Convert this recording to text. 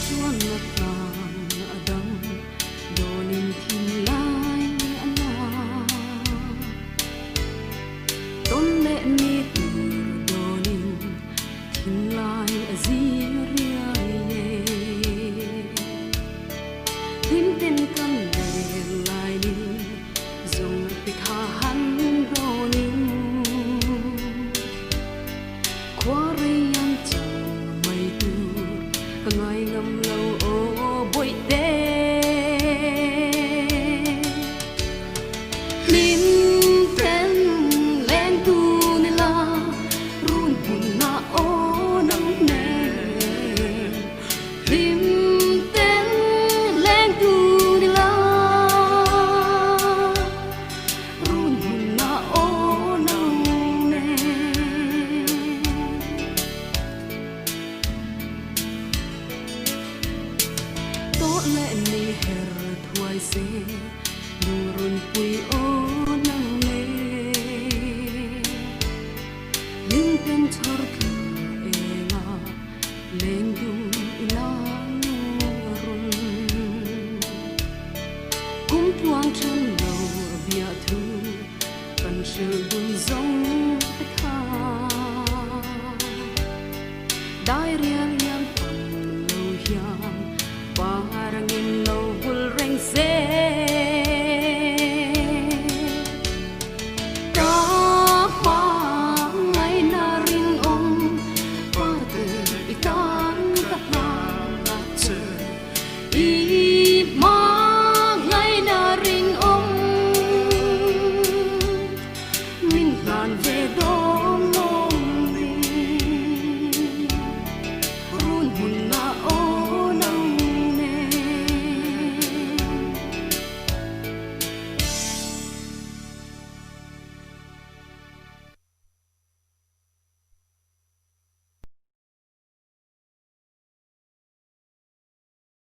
chuan na tlang adam donin thin lai ana ton le ni tu donin thin lai aziria ye tim ten kan le lai ni zong pe kha han donin quarry yang chang mai tu ngai ngam lâu ô bội đê lim ten lên tu nê la run bùn na ô nắng nè lim ten lên tu nê la run bùn na ô nắng nè tốt lệ ni her thuai se nurun pui o nang le ling ten chor ki ela leng dung ilang run kum tuang chan lo bia thu kan shil dun zong tha dai